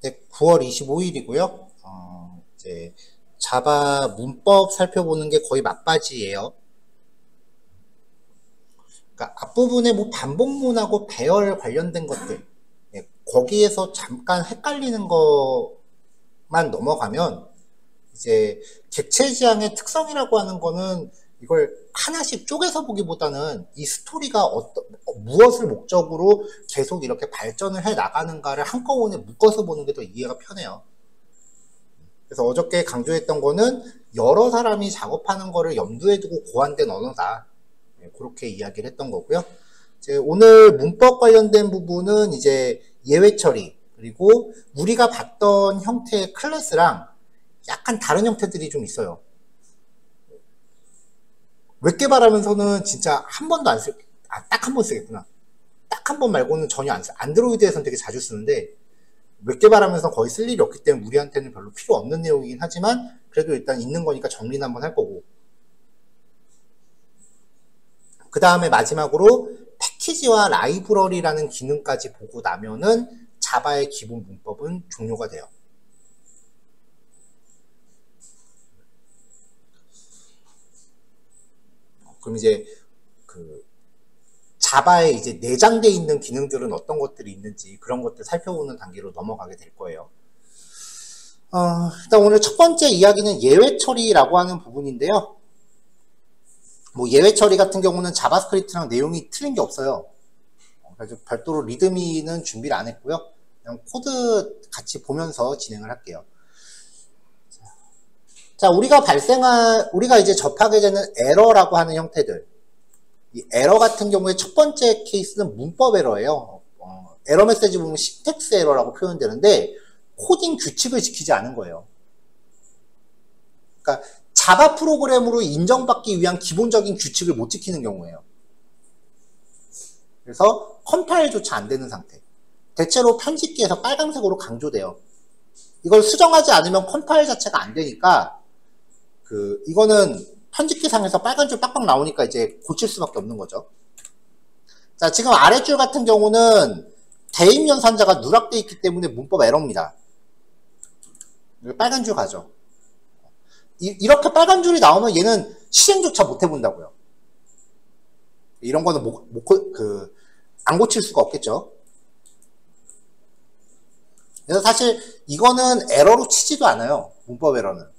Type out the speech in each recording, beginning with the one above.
네, 9월 25일이고요. 이제 자바 문법 살펴보는 게 거의 막바지예요. 그러니까 앞부분에 뭐 반복문하고 배열 관련된 것들, 거기에서 잠깐 헷갈리는 것만 넘어가면 이제 객체지향의 특성이라고 하는 거는 이걸 하나씩 쪼개서 보기보다는 이 스토리가 무엇을 목적으로 계속 이렇게 발전을 해 나가는가를 한꺼번에 묶어서 보는 게 더 이해가 편해요. 그래서 어저께 강조했던 거는 여러 사람이 작업하는 거를 염두에 두고 고안된 언어다. 그렇게 이야기를 했던 거고요. 이제 오늘 문법 관련된 부분은 이제 예외 처리, 그리고 우리가 봤던 형태의 클래스랑 약간 다른 형태들이 좀 있어요. 웹 개발하면서는 진짜 한 번도 안 딱 한 번 쓰겠구나. 딱 한 번 말고는 전혀 안 써. 안드로이드에서는 되게 자주 쓰는데 웹 개발하면서 거의 쓸 일이 없기 때문에 우리한테는 별로 필요 없는 내용이긴 하지만 그래도 일단 있는 거니까 정리는 한번 할 거고, 그 다음에 마지막으로 패키지와 라이브러리라는 기능까지 보고 나면은 자바의 기본 문법은 종료가 돼요. 그럼 이제 그 자바에 이제 내장되어 있는 기능들은 어떤 것들이 있는지 그런 것들 살펴보는 단계로 넘어가게 될 거예요. 일단 오늘 첫 번째 이야기는 예외 처리라고 하는 부분인데요. 뭐 예외 처리 같은 경우는 자바스크립트랑 내용이 틀린 게 없어요. 그래서 별도로 리드미는 준비를 안 했고요. 그냥 코드 같이 보면서 진행을 할게요. 자, 우리가 이제 접하게 되는 에러라고 하는 형태들. 이 에러 같은 경우에 첫 번째 케이스는 문법 에러예요. 에러 메시지 보면 신텍스 에러라고 표현되는데 코딩 규칙을 지키지 않은 거예요. 그러니까 자바 프로그램으로 인정받기 위한 기본적인 규칙을 못 지키는 경우예요. 그래서 컴파일조차 안 되는 상태. 대체로 편집기에서 빨간색으로 강조돼요. 이걸 수정하지 않으면 컴파일 자체가 안 되니까 이거는 편집기 상에서 빨간 줄 빡빡 나오니까 이제 고칠 수밖에 없는 거죠. 자, 지금 아랫줄 같은 경우는 대입 연산자가 누락되어 있기 때문에 문법 에러입니다. 빨간 줄 가죠. 이렇게 빨간 줄이 나오면 얘는 실행조차 못 해본다고요. 이런 거는 안 고칠 수가 없겠죠. 그래서 사실 이거는 에러로 치지도 않아요. 문법 에러는.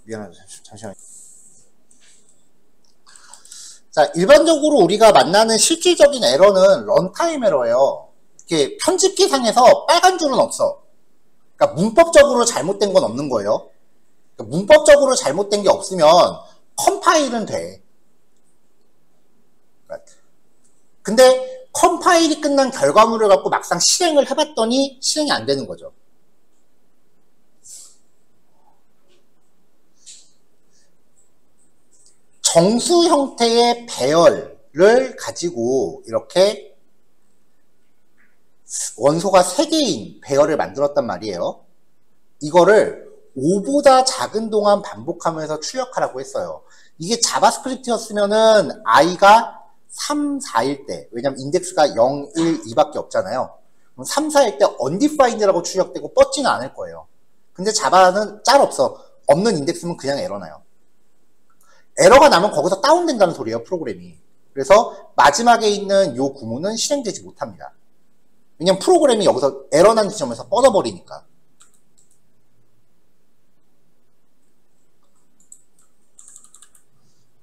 미안하다. 잠시만요. 자, 일반적으로 우리가 만나는 실질적인 에러는 런타임 에러예요. 이렇게 편집기 상에서 빨간 줄은 없어. 그러니까 문법적으로 잘못된 건 없는 거예요. 그러니까 문법적으로 잘못된 게 없으면 컴파일은 돼. 근데 컴파일이 끝난 결과물을 갖고 막상 실행을 해봤더니 실행이 안 되는 거죠. 정수 형태의 배열을 가지고 이렇게 원소가 3개인 배열을 만들었단 말이에요. 이거를 5보다 작은 동안 반복하면서 출력하라고 했어요. 이게 자바스크립트였으면은 i가 3, 4일 때, 왜냐면 인덱스가 0, 1, 2밖에 없잖아요. 그럼 3, 4일 때 undefined라고 출력되고 뻗지는 않을 거예요. 근데 자바는 짤 없어. 없는 인덱스면 그냥 에러나요. 에러가 나면 거기서 다운된다는 소리예요, 프로그램이. 그래서 마지막에 있는 요 구문은 실행되지 못합니다. 왜냐면 프로그램이 여기서 에러난 지점에서 뻗어버리니까.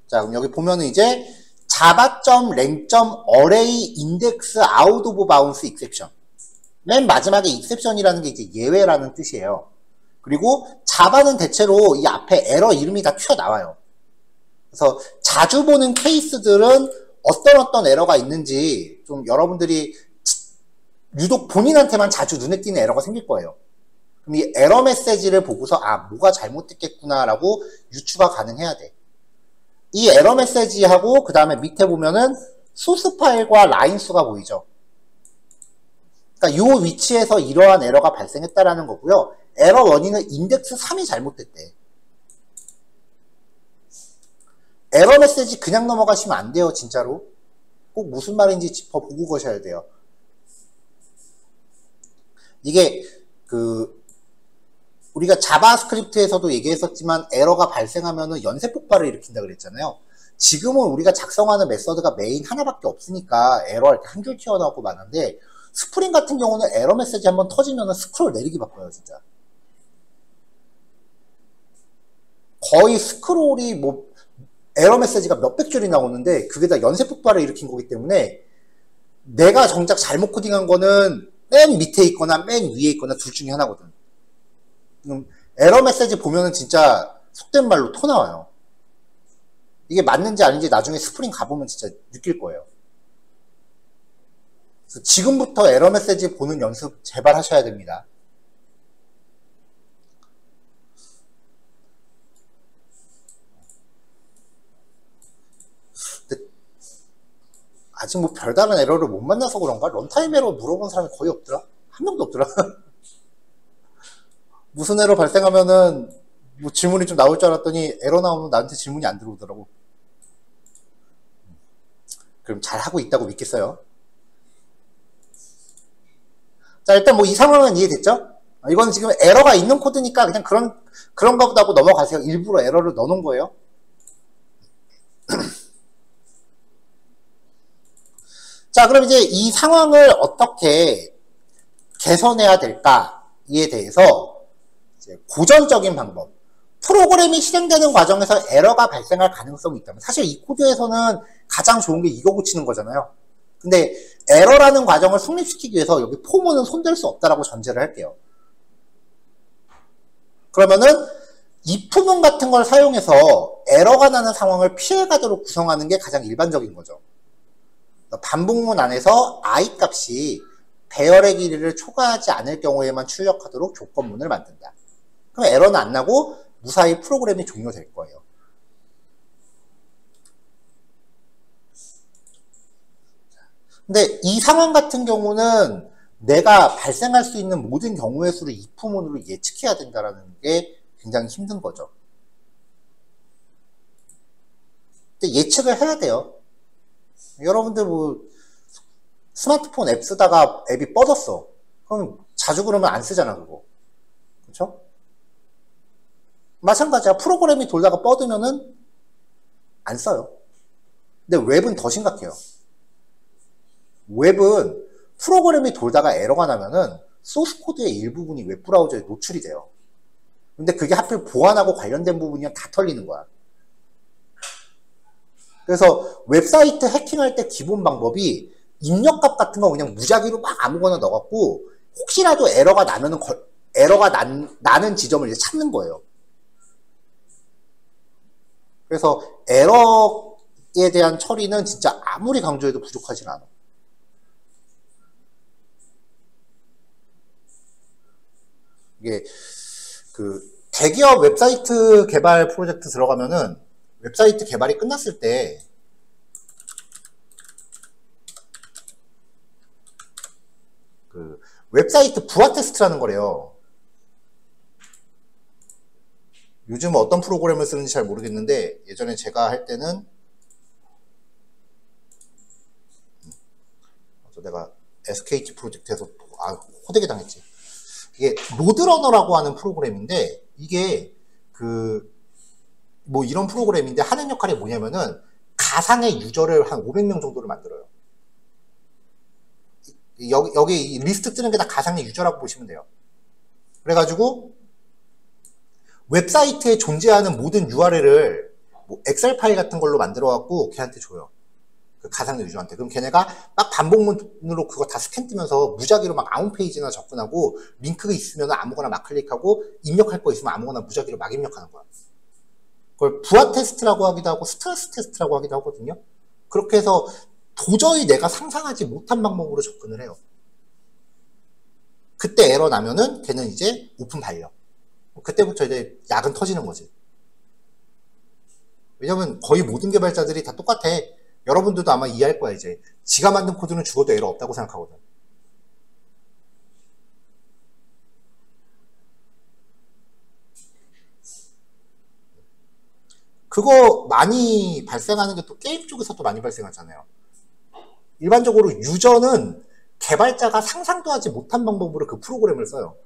자, 그럼 여기 보면은 이제 java.len.array index out of bounds exception. 맨 마지막에 exception이라는 게 이제 예외라는 뜻이에요. 그리고 자바는 대체로 이 앞에 에러 이름이 다 튀어나와요. 그래서 자주 보는 케이스들은 어떤 에러가 있는지 좀 여러분들이 유독 본인한테만 자주 눈에 띄는 에러가 생길 거예요. 그럼 이 에러 메시지를 보고서 뭐가 잘못됐겠구나 라고 유추가 가능해야 돼. 이 에러 메시지하고 그 다음에 밑에 보면은 소스 파일과 라인 수가 보이죠. 그러니까 이 위치에서 이러한 에러가 발생했다라는 거고요. 에러 원인은 인덱스 3이 잘못됐대. 에러 메시지 그냥 넘어가시면 안 돼요, 진짜로. 꼭 무슨 말인지 짚어보고 가셔야 돼요. 이게 우리가 자바스크립트에서도 얘기했었지만 에러가 발생하면은 연쇄 폭발을 일으킨다 그랬잖아요. 지금은 우리가 작성하는 메서드가 메인 하나밖에 없으니까 에러할 때 한 줄 튀어나오고 많은데, 스프링 같은 경우는 에러 메시지 한번 터지면은 스크롤 내리기 바빠요, 진짜. 거의 스크롤이 뭐 에러 메시지가 몇백 줄이 나오는데 그게 다 연쇄 폭발을 일으킨 거기 때문에, 내가 정작 잘못 코딩한 거는 맨 밑에 있거나 맨 위에 있거나 둘 중에 하나거든. 에러 메시지 보면은 진짜 속된 말로 토 나와요. 이게 맞는지 아닌지 나중에 스프링 가보면 진짜 느낄 거예요. 그래서 지금부터 에러 메시지 보는 연습 제발 하셔야 됩니다. 아직 뭐 별다른 에러를 못 만나서 그런가? 런타임 에러 물어본 사람이 거의 없더라? 한 명도 없더라? 무슨 에러 발생하면은 뭐 질문이 좀 나올 줄 알았더니 에러 나오면 나한테 질문이 안 들어오더라고. 그럼 잘하고 있다고 믿겠어요? 자, 일단 뭐 이 상황은 이해됐죠? 이건 지금 에러가 있는 코드니까 그냥 그런가 보다 하고 넘어가세요. 일부러 에러를 넣어놓은 거예요. 자, 그럼 이제 이 상황을 어떻게 개선해야 될까에 대해서 이제 고전적인 방법. 프로그램이 실행되는 과정에서 에러가 발생할 가능성이 있다면, 사실 이 코드에서는 가장 좋은 게 이거 고치는 거잖아요. 근데 에러라는 과정을 성립시키기 위해서 여기 포문은 손댈 수 없다라고 전제를 할게요. 그러면은 if문 같은 걸 사용해서 에러가 나는 상황을 피해가도록 구성하는 게 가장 일반적인 거죠. 반복문 안에서 i 값이 배열의 길이를 초과하지 않을 경우에만 출력하도록 조건문을 만든다. 그럼 에러는 안 나고 무사히 프로그램이 종료될 거예요. 근데 이 상황 같은 경우는 내가 발생할 수 있는 모든 경우의 수를 if문으로 예측해야 된다는 게 굉장히 힘든 거죠. 근데 예측을 해야 돼요. 여러분들 뭐 스마트폰 앱 쓰다가 앱이 뻗었어. 그럼 자주 그러면 안 쓰잖아, 그거. 그렇죠? 마찬가지야. 프로그램이 돌다가 뻗으면은 안 써요. 근데 웹은 더 심각해요. 웹은 프로그램이 돌다가 에러가 나면은 소스 코드의 일부분이 웹브라우저에 노출이 돼요. 근데 그게 하필 보안하고 관련된 부분이면 다 털리는 거야. 그래서 웹사이트 해킹할 때 기본 방법이 입력값 같은 거 그냥 무작위로 막 아무거나 넣어갖고 혹시라도 에러가 나면은 나는 지점을 이제 찾는 거예요. 그래서 에러에 대한 처리는 진짜 아무리 강조해도 부족하진 않아. 이게 대기업 웹사이트 개발 프로젝트 들어가면은 웹사이트 개발이 끝났을 때 웹사이트 부하 테스트라는 거래요. 요즘 어떤 프로그램을 쓰는지 잘 모르겠는데 예전에 제가 할 때는 내가 SKT 프로젝트에서 호되게 당했지. 이게 로드러너라고 하는 프로그램인데 이게 뭐 이런 프로그램인데 하는 역할이 뭐냐면은 가상의 유저를 한 500명 정도를 만들어요. 여기 리스트 뜨는 게 다 가상의 유저라고 보시면 돼요. 그래가지고 웹사이트에 존재하는 모든 URL을 뭐 엑셀 파일 같은 걸로 만들어갖고 걔한테 줘요. 그 가상의 유저한테. 그럼 걔네가 막 반복문으로 그거 다 스캔 뜨면서 무작위로 막 아무 페이지나 접근하고 링크가 있으면 아무거나 막 클릭하고 입력할 거 있으면 아무거나 무작위로 막 입력하는 거야. 그걸 부하 테스트라고 하기도 하고 스트레스 테스트라고 하기도 하거든요. 그렇게 해서 도저히 내가 상상하지 못한 방법으로 접근을 해요. 그때 에러 나면은 걔는 이제 오픈 발령. 그때부터 이제 약은 터지는 거지. 왜냐면 거의 모든 개발자들이 다 똑같아. 여러분들도 아마 이해할 거야. 이제 지가 만든 코드는 죽어도 에러 없다고 생각하거든. 그거 많이 발생하는 게 또 게임 쪽에서도 많이 발생하잖아요. 일반적으로 유저는 개발자가 상상도 하지 못한 방법으로 그 프로그램을 써요.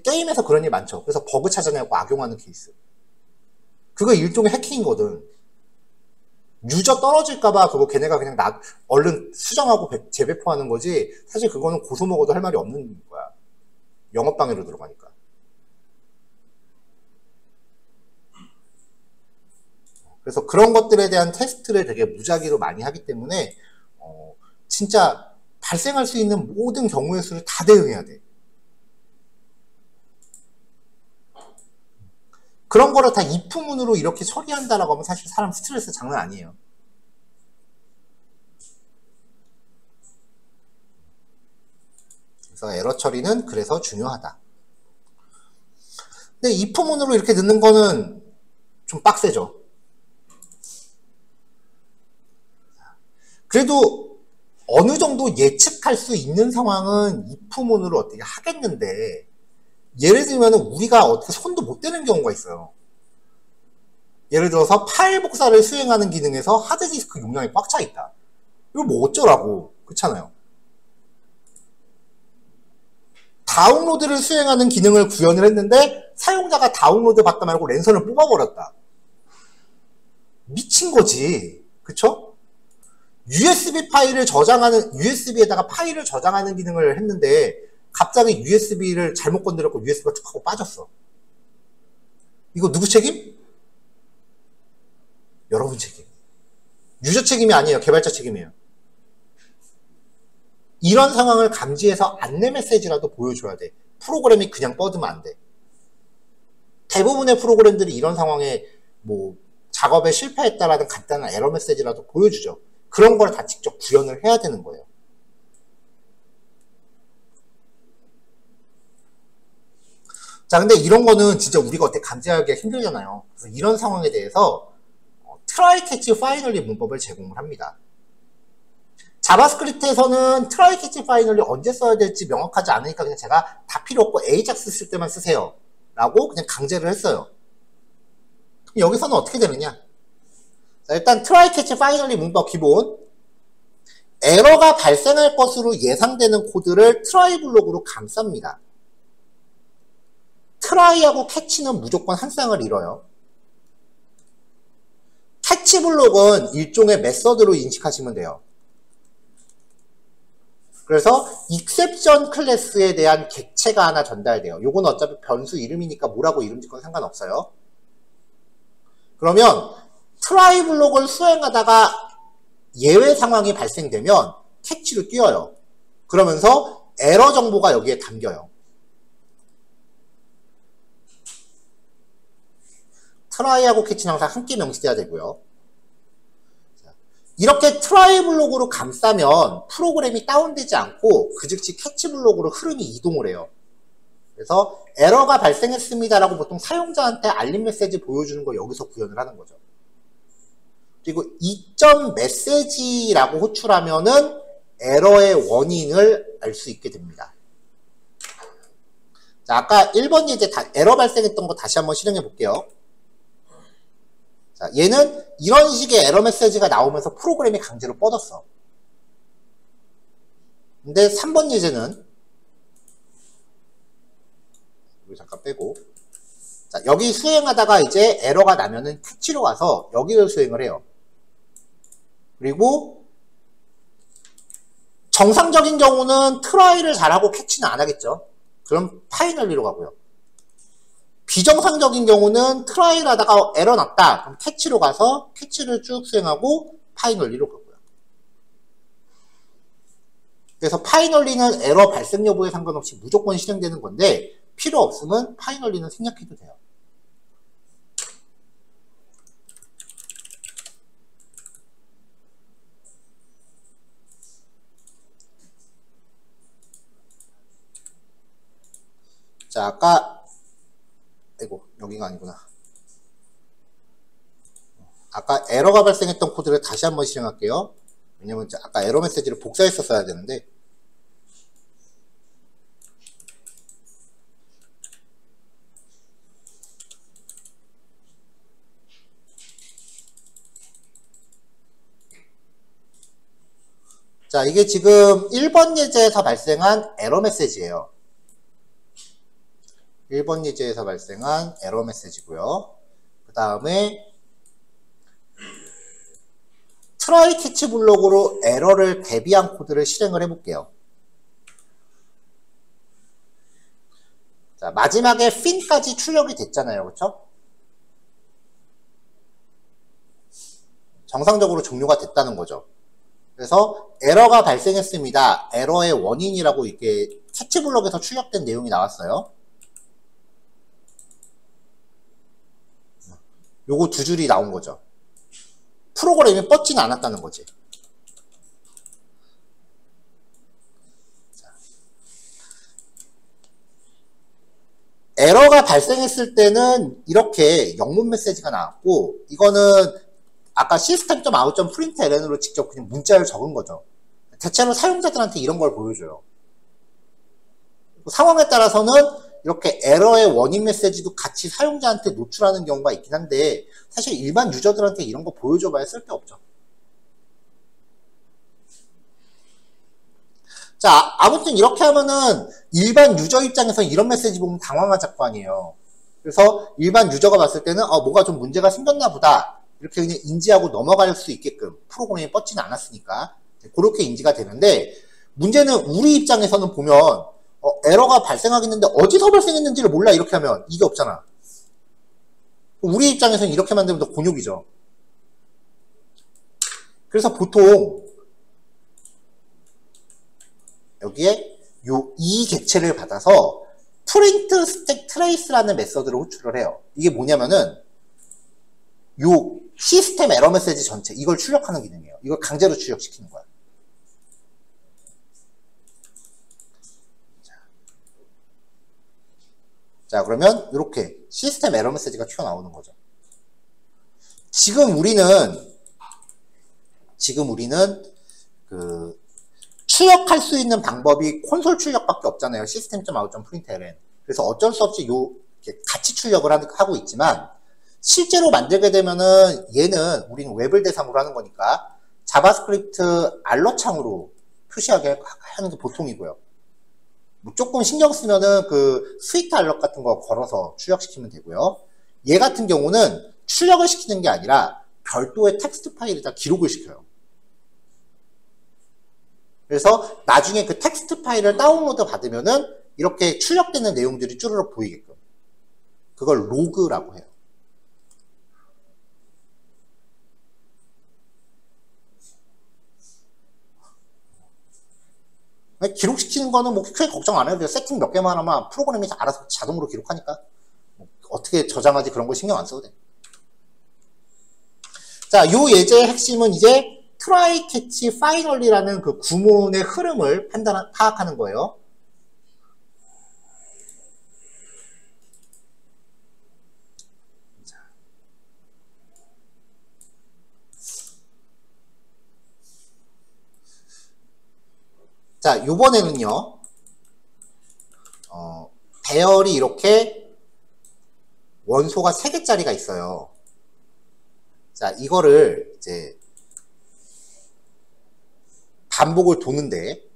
게임에서 그런 일 많죠. 그래서 버그 찾아내고 악용하는 케이스. 그거 일종의 해킹이거든. 유저 떨어질까봐 그거 걔네가 그냥 얼른 수정하고 재배포하는 거지. 사실 그거는 고소 먹어도 할 말이 없는 거야. 영업방해로 들어가니까. 그래서 그런 것들에 대한 테스트를 되게 무작위로 많이 하기 때문에 진짜 발생할 수 있는 모든 경우의 수를 다 대응해야 돼. 그런 거를 다 if문으로 이렇게 처리한다라고 하면 사실 사람 스트레스 장난 아니에요. 그래서 에러 처리는 그래서 중요하다. 근데 if문으로 이렇게 넣는 거는 좀 빡세죠. 그래도 어느 정도 예측할 수 있는 상황은 if문으로 어떻게 하겠는데, 예를 들면 우리가 어떻게 손도 못 대는 경우가 있어요. 예를 들어서 파일 복사를 수행하는 기능에서 하드디스크 용량이 꽉 차 있다. 이거 뭐 어쩌라고. 그렇잖아요. 다운로드를 수행하는 기능을 구현을 했는데 사용자가 다운로드 받다 말고 랜선을 뽑아버렸다. 미친 거지. 그쵸? USB 파일을 저장하는, USB에다가 파일을 저장하는 기능을 했는데 갑자기 USB를 잘못 건드렸고 USB가 툭 하고 빠졌어. 이거 누구 책임? 여러분 책임. 유저 책임이 아니에요. 개발자 책임이에요. 이런 상황을 감지해서 안내 메시지라도 보여줘야 돼. 프로그램이 그냥 뻗으면 안 돼. 대부분의 프로그램들이 이런 상황에 뭐 작업에 실패했다라는 간단한 에러 메시지라도 보여주죠. 그런 걸 다 직접 구현을 해야 되는 거예요. 자, 근데 이런 거는 진짜 우리가 어떻게 감지하기가 힘들잖아요. 그래서 이런 상황에 대해서 트라이 캐치 파이널리 문법을 제공을 합니다. 자바스크립트에서는 트라이 캐치 파이널리 언제 써야 될지 명확하지 않으니까 그냥 제가 다 필요 없고 에이작스 쓸 때만 쓰세요 라고 그냥 강제를 했어요. 여기서는 어떻게 되느냐? 자, 일단 트라이 캐치 파이널리 문법 기본, 에러가 발생할 것으로 예상되는 코드를 트라이 블록으로 감쌉니다. 트라이하고 캐치는 무조건 한 쌍을 이뤄요. 캐치 블록은 일종의 메서드로 인식하시면 돼요. 그래서 exception 클래스에 대한 객체가 하나 전달돼요. 요건 어차피 변수 이름이니까 뭐라고 이름 짓건 상관없어요. 그러면 트라이 블록을 수행하다가 예외 상황이 발생되면 캐치로 띄어요. 그러면서 에러 정보가 여기에 담겨요. 트라이하고 캐치는 항상 함께 명시돼야 되고요. 이렇게 트라이 블록으로 감싸면 프로그램이 다운되지 않고 그 즉시 캐치 블록으로 흐름이 이동을 해요. 그래서 에러가 발생했습니다라고 보통 사용자한테 알림 메시지 보여주는 거 여기서 구현을 하는 거죠. 그리고 이점 메시지라고 호출하면은 에러의 원인을 알 수 있게 됩니다. 자, 아까 1번 예제 에러 발생했던 거 다시 한번 실행해 볼게요. 자, 얘는 이런 식의 에러 메시지가 나오면서 프로그램이 강제로 뻗었어. 근데 3번 예제는 여기 잠깐 빼고, 자, 여기 수행하다가 이제 에러가 나면은 캐치로 가서 여기를 수행을 해요. 그리고 정상적인 경우는 트라이를 잘하고 캐치는 안 하겠죠. 그럼 파이널리로 가고요. 비정상적인 경우는 트라이를 하다가 에러 났다. 그럼 캐치로 가서 캐치를 쭉 수행하고 파이널리로 가고요. 그래서 파이널리는 에러 발생 여부에 상관없이 무조건 실행되는 건데 필요 없으면 파이널리는 생략해도 돼요. 자, 아까 여기가 아니구나. 아까 에러가 발생했던 코드를 다시 한번 실행할게요. 왜냐면 아까 에러 메시지를 복사했었어야 되는데. 자, 이게 지금 1번 예제에서 발생한 에러 메시지예요. 1번 예제에서 발생한 에러 메시지고요. 그 다음에 트라이 캐치 블록으로 에러를 대비한 코드를 실행을 해볼게요. 자, 마지막에 fin까지 출력이 됐잖아요. 그쵸? 정상적으로 종료가 됐다는 거죠. 그래서 에러가 발생했습니다. 에러의 원인이라고 이렇게 캐치 블록에서 출력된 내용이 나왔어요. 요거 두 줄이 나온 거죠. 프로그램이 뻗지는 않았다는 거지. 에러가 발생했을 때는 이렇게 영문 메시지가 나왔고, 이거는 아까 system.out.println으로 직접 그냥 문자를 적은 거죠. 대체로 사용자들한테 이런 걸 보여줘요. 상황에 따라서는 이렇게 에러의 원인 메시지도 같이 사용자한테 노출하는 경우가 있긴 한데, 사실 일반 유저들한테 이런 거 보여줘봐야 쓸데없죠. 자, 아무튼 이렇게 하면은 일반 유저 입장에서 이런 메시지 보면 당황하실 거 아니에요. 그래서 일반 유저가 봤을 때는 뭐가 좀 문제가 생겼나 보다 이렇게 그냥 인지하고 넘어갈 수 있게끔 프로그램이 뻗지는 않았으니까 그렇게 인지가 되는데, 문제는 우리 입장에서는 보면 에러가 발생하겠는데 어디서 발생했는지를 몰라. 이렇게 하면 이게 없잖아. 우리 입장에서는 이렇게 만들면 더 곤욕이죠. 그래서 보통 여기에 이 객체를 받아서 print stack trace라는 메서드를 호출을 해요. 이게 뭐냐면은 요 시스템 에러 메시지 전체 이걸 출력하는 기능이에요. 이걸 강제로 출력시키는 거야. 자, 그러면 이렇게 시스템 에러 메시지가 튀어나오는 거죠. 지금 우리는 그 출력할 수 있는 방법이 콘솔 출력밖에 없잖아요. system.out.println. 그래서 어쩔 수 없이 같이 출력을 하고 있지만, 실제로 만들게 되면은 얘는 우리는 웹을 대상으로 하는 거니까 자바스크립트 알러 창으로 표시하게 하는 게 보통이고요. 뭐 조금 신경 쓰면은 그 스위트 알럿 같은 거 걸어서 출력시키면 되고요. 얘 같은 경우는 출력을 시키는 게 아니라 별도의 텍스트 파일에다 기록을 시켜요. 그래서 나중에 그 텍스트 파일을 다운로드 받으면은 이렇게 출력되는 내용들이 쭈르륵 보이게끔. 그걸 로그라고 해요. 기록시키는 거는 뭐 크게 걱정 안 해도 돼요. 세팅 몇 개만 하면 프로그램이 알아서 자동으로 기록하니까. 뭐 어떻게 저장하지 그런 거 신경 안 써도 돼. 자, 요 예제의 핵심은 이제 try, catch, finally라는 그 구문의 흐름을 파악하는 거예요. 자, 요번에는요, 배열이 이렇게 원소가 3개짜리가 있어요. 자, 이거를 이제 반복을 도는데,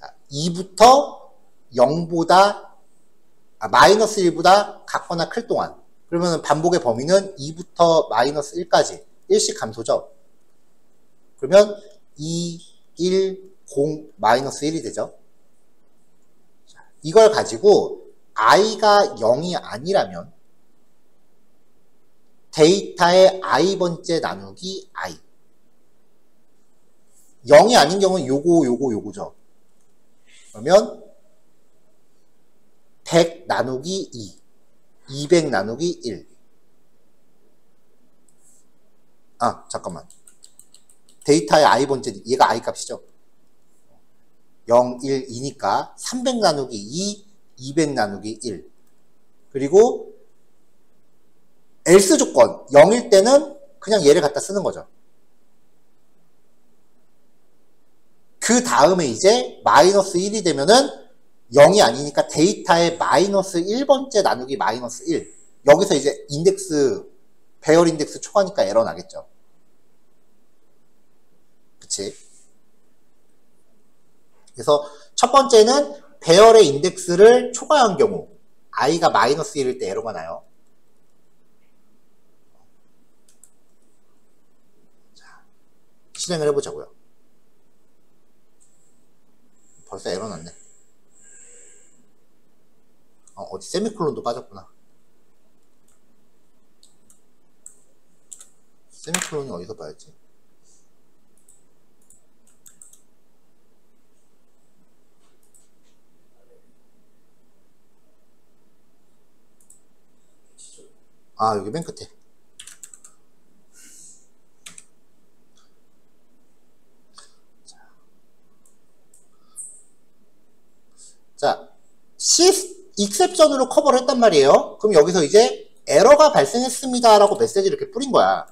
자, 2부터 0보다, 마이너스 1보다 같거나 클 동안. 그러면 반복의 범위는 2부터 마이너스 1까지. 1씩 감소죠. 그러면 2, 1, 0, 마이너스 1이 되죠. 자, 이걸 가지고 i가 0이 아니라면 데이터의 i번째 나누기 i. 0이 아닌 경우는 요거죠. 그러면 100 나누기 2, 200 나누기 1. 잠깐만. 데이터의 i번째, 얘가 i 값이죠. 0, 1, 2니까 300 나누기 2, 200 나누기 1. 그리고 else 조건 0일 때는 그냥 얘를 갖다 쓰는 거죠. 그 다음에 이제 마이너스 1이 되면은 0이 아니니까 데이터의 마이너스 1번째 나누기 마이너스 1. 여기서 이제 인덱스, 배열 인덱스 초과니까 에러 나겠죠. 그치? 그래서 첫 번째는 배열의 인덱스를 초과한 경우 i가 마이너스 1일 때 에러가 나요. 자, 실행을 해보자고요. 벌써 에러 났네. 어디 세미콜론도 빠졌구나. 세미콜론이 어디서 빠졌지? 아, 여기 맨 끝에. 자, 익셉션으로 커버를 했단 말이에요. 그럼 여기서 이제 에러가 발생했습니다 라고 메시지를 이렇게 뿌린 거야.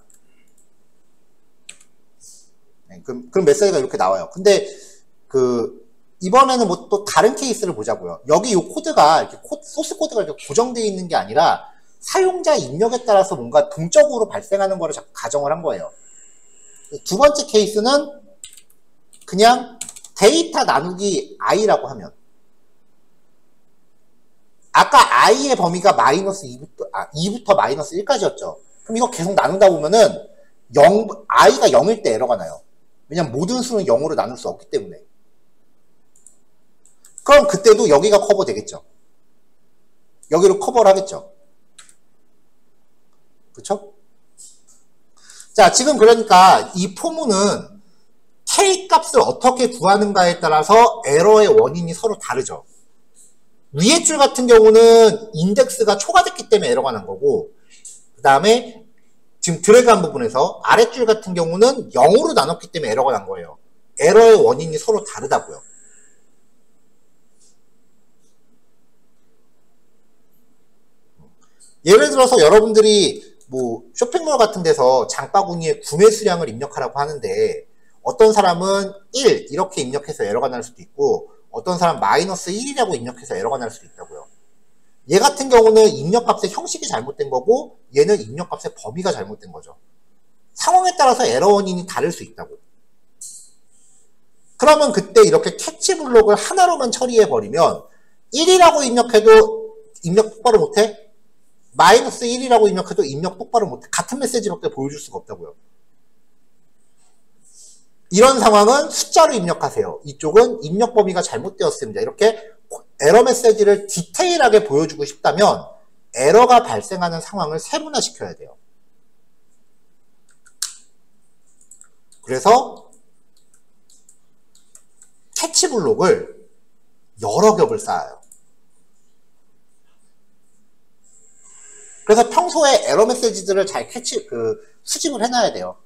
네, 그럼 메시지가 이렇게 나와요. 근데 이번에는 뭐 또 다른 케이스를 보자고요. 여기 이 코드가 이렇게 소스 코드가 이렇게 고정되어 있는 게 아니라 사용자 입력에 따라서 뭔가 동적으로 발생하는 거를 자꾸 가정을 한 거예요. 두 번째 케이스는 그냥 데이터 나누기 i라고 하면, 아까 i의 범위가 마이너스 2부터 마이너스 1까지였죠. 그럼 이거 계속 나눈다 보면은 i가 0일 때 에러가 나요. 왜냐면 모든 수는 0으로 나눌 수 없기 때문에. 그럼 그때도 여기가 커버 되겠죠. 여기로 커버를 하겠죠. 그쵸? 자, 지금 그러니까 이 포문은 K 값을 어떻게 구하는가에 따라서 에러의 원인이 서로 다르죠. 위에 줄 같은 경우는 인덱스가 초과됐기 때문에 에러가 난 거고, 그 다음에 지금 드래그한 부분에서 아랫줄 같은 경우는 0으로 나눴기 때문에 에러가 난 거예요. 에러의 원인이 서로 다르다고요. 예를 들어서 여러분들이 뭐 쇼핑몰 같은 데서 장바구니에 구매 수량을 입력하라고 하는데, 어떤 사람은 1 이렇게 입력해서 에러가 날 수도 있고, 어떤 사람 마이너스 1이라고 입력해서 에러가 날 수도 있다고요. 얘 같은 경우는 입력값의 형식이 잘못된 거고, 얘는 입력값의 범위가 잘못된 거죠. 상황에 따라서 에러 원인이 다를 수 있다고. 그러면 그때 이렇게 캐치 블록을 하나로만 처리해 버리면 1이라고 입력해도 입력 똑바로 못해? 마이너스 1이라고 입력해도 입력 똑바로 못해. 같은 메시지밖에 보여줄 수가 없다고요. 이런 상황은 숫자로 입력하세요. 이쪽은 입력 범위가 잘못되었습니다. 이렇게 에러 메시지를 디테일하게 보여주고 싶다면 에러가 발생하는 상황을 세분화시켜야 돼요. 그래서 캐치 블록을 여러 겹을 쌓아요. 그래서 평소에 에러 메시지들을 잘 수집을 해놔야 돼요.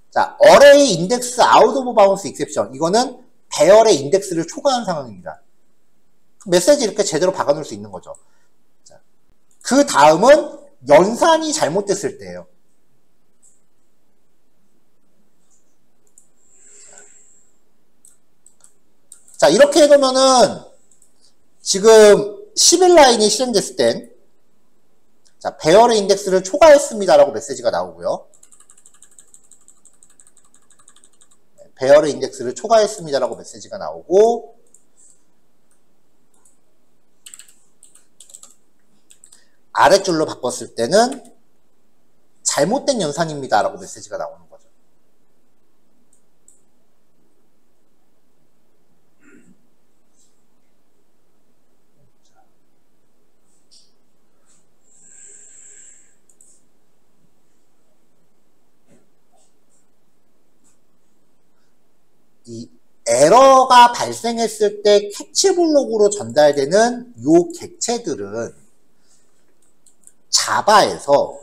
자, array index out of bounds exception. 이거는 배열의 인덱스를 초과한 상황입니다. 메시지 이렇게 제대로 박아놓을 수 있는 거죠. 자, 그 다음은 연산이 잘못됐을 때예요. 자, 이렇게 해놓으면은 지금 11라인이 실행됐을 땐, 자, 배열의 인덱스를 초과했습니다라고 메시지가 나오고요. 배열의 인덱스를 초과했습니다라고 메시지가 나오고, 아랫줄로 바꿨을 때는 잘못된 연산입니다라고 메시지가 나오는 거죠. 이 에러가 발생했을 때 캐치 블록으로 전달되는 요 객체들은 자바에서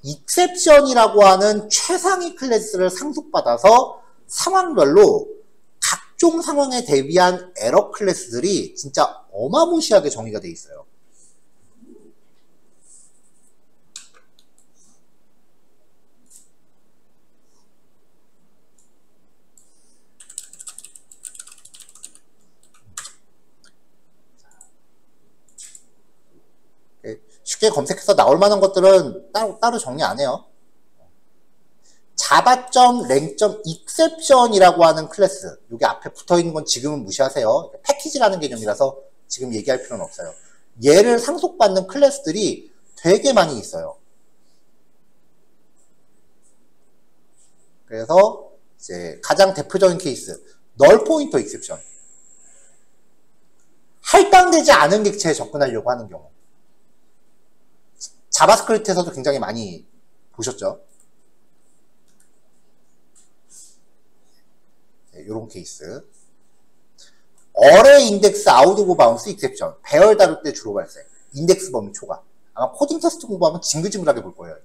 익셉션이라고 하는 최상위 클래스를 상속받아서 상황별로 각종 상황에 대비한 에러 클래스들이 진짜 어마무시하게 정의가 돼 있어요. 쉽게 검색해서 나올 만한 것들은 따로 정리 안 해요. java.lang.exception이라고 하는 클래스. 여기 앞에 붙어 있는 건 지금은 무시하세요. 패키지라는 개념이라서 지금 얘기할 필요는 없어요. 얘를 상속받는 클래스들이 되게 많이 있어요. 그래서 이제 가장 대표적인 케이스, 널 포인터 익셉션. 할당되지 않은 객체에 접근하려고 하는 경우. 자바스크립트에서도 굉장히 많이 보셨죠? 네, 이런 케이스. 어레이 인덱스 아웃 오브 바운스 익셉션. 배열 다룰 때 주로 발생. 인덱스 범위 초과. 아마 코딩 테스트 공부하면 징글징글하게 볼 거예요.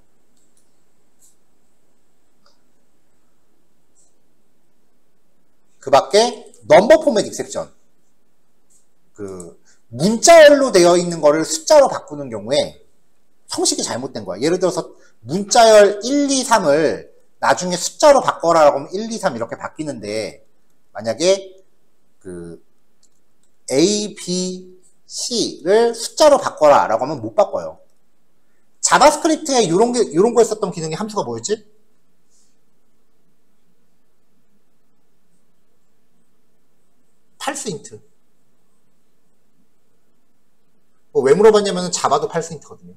그 밖에 넘버 포맷 익셉션. 그 문자열로 되어 있는 거를 숫자로 바꾸는 경우에 형식이 잘못된 거야. 예를 들어서 문자열 1, 2, 3을 나중에 숫자로 바꿔라라고 하면 1, 2, 3 이렇게 바뀌는데 만약에 그 A, B, C를 숫자로 바꿔라라고 하면 못 바꿔요. 자바스크립트에 이런 거에 썼던 기능의 함수가 뭐였지? 팔스인트. 왜 물어봤냐면 자바도 팔스인트거든요.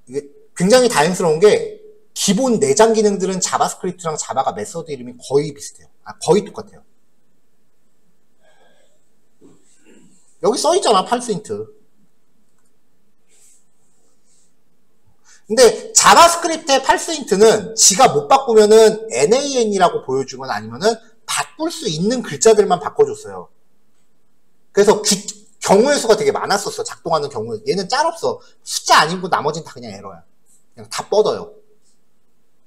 이게 굉장히 다행스러운 게 기본 내장 기능들은 자바스크립트랑 자바가 메서드 이름이 거의 비슷해요. 거의 똑같아요. 여기 써있잖아, 팔스인트. 근데 자바스크립트의 팔스인트는 지가 못 바꾸면은 NaN이라고 보여주거나 아니면은 바꿀 수 있는 글자들만 바꿔줬어요. 그래서 경우의 수가 되게 많았었어. 작동하는 경우에. 얘는 짤 없어. 숫자 아니고 나머지는 다 그냥 에러야. 그냥 다 뻗어요.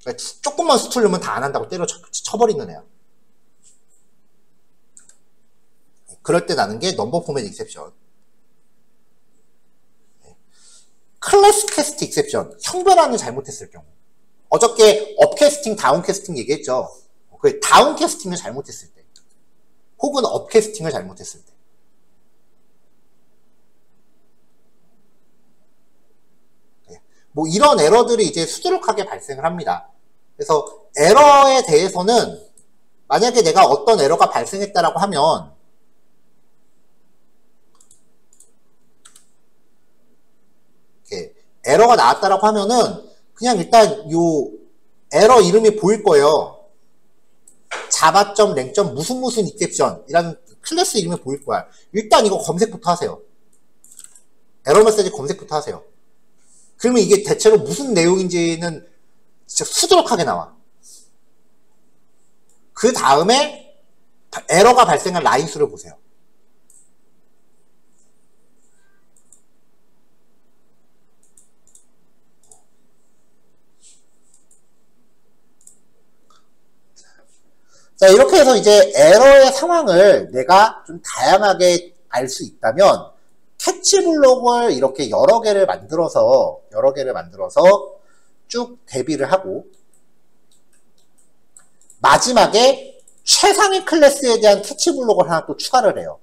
그러니까 조금만 수틀려면 다 안 한다고 때려 쳐버리는 애야. 그럴 때 나는 게 넘버 포맷 익셉션. 클래스 캐스트 익셉션. 형별안을 잘못했을 경우. 어저께 업 캐스팅, 다운 캐스팅 얘기했죠. 그 다운 캐스팅을 잘못했을 때. 혹은 업 캐스팅을 잘못했을 때. 뭐 이런 에러들이 이제 수두룩하게 발생을 합니다. 그래서 에러에 대해서는 만약에 내가 어떤 에러가 발생했다라고 하면 이렇게 에러가 나왔다라고 하면은 그냥 일단 요 에러 이름이 보일 거예요. java.lang. 무슨 익셉션이라는 클래스 이름이 보일 거야. 일단 이거 검색부터 하세요. 에러 메시지 검색부터 하세요. 그러면 이게 대체로 무슨 내용인지는 진짜 수두룩하게 나와. 그 다음에 에러가 발생한 라인 수를 보세요. 자, 이렇게 해서 이제 에러의 상황을 내가 좀 다양하게 알 수 있다면 캐치 블록을 이렇게 여러 개를 만들어서 쭉 대비를 하고 마지막에 최상위 클래스에 대한 캐치 블록을 하나 또 추가를 해요.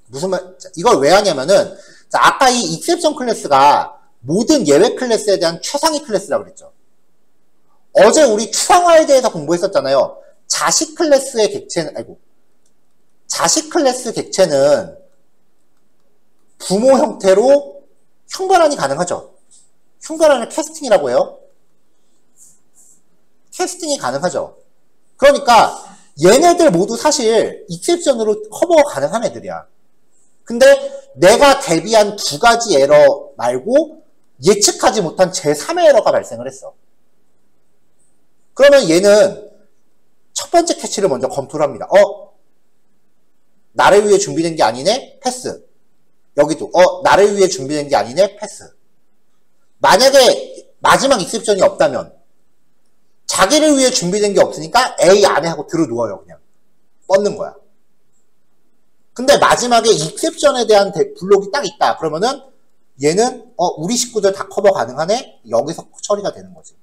무슨 말, 이걸 왜 하냐면은, 자, 아까 이 익셉션 클래스가 모든 예외 클래스에 대한 최상위 클래스라고 그랬죠. 어제 우리 추상화에 대해서 공부했었잖아요. 자식 클래스의 객체는, 자식 클래스 객체는 부모 형태로 형별안이 가능하죠. 형별안을 캐스팅이라고 해요. 캐스팅이 가능하죠. 그러니까 얘네들 모두 사실 익셉션으로 커버 가능한 애들이야. 근데 내가 대비한 두 가지 에러 말고 예측하지 못한 제3의 에러가 발생을 했어. 그러면 얘는 첫 번째 캐치를 먼저 검토를 합니다. 나를 위해 준비된 게 아니네? 패스. 여기도 나를 위해 준비된 게 아니네? 패스. 만약에 마지막 익셉션이 없다면 자기를 위해 준비된 게 없으니까 A 안에 하고 들어 누워요. 그냥 뻗는 거야. 근데 마지막에 익셉션에 대한 블록이 딱 있다. 그러면은 얘는 우리 식구들 다 커버 가능하네? 여기서 처리가 되는 거지.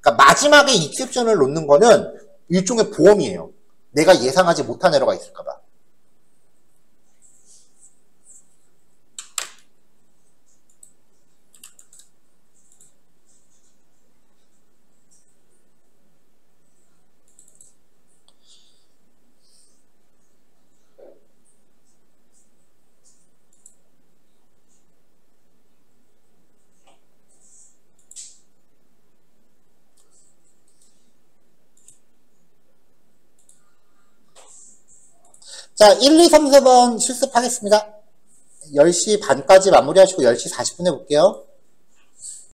그러니까 마지막에 익셉션을 놓는 거는 일종의 보험이에요. 내가 예상하지 못한 에러가 있을까봐. 자, 1, 2, 3, 4번 실습하겠습니다. 10시 반까지 마무리하시고 10시 40분에 볼게요.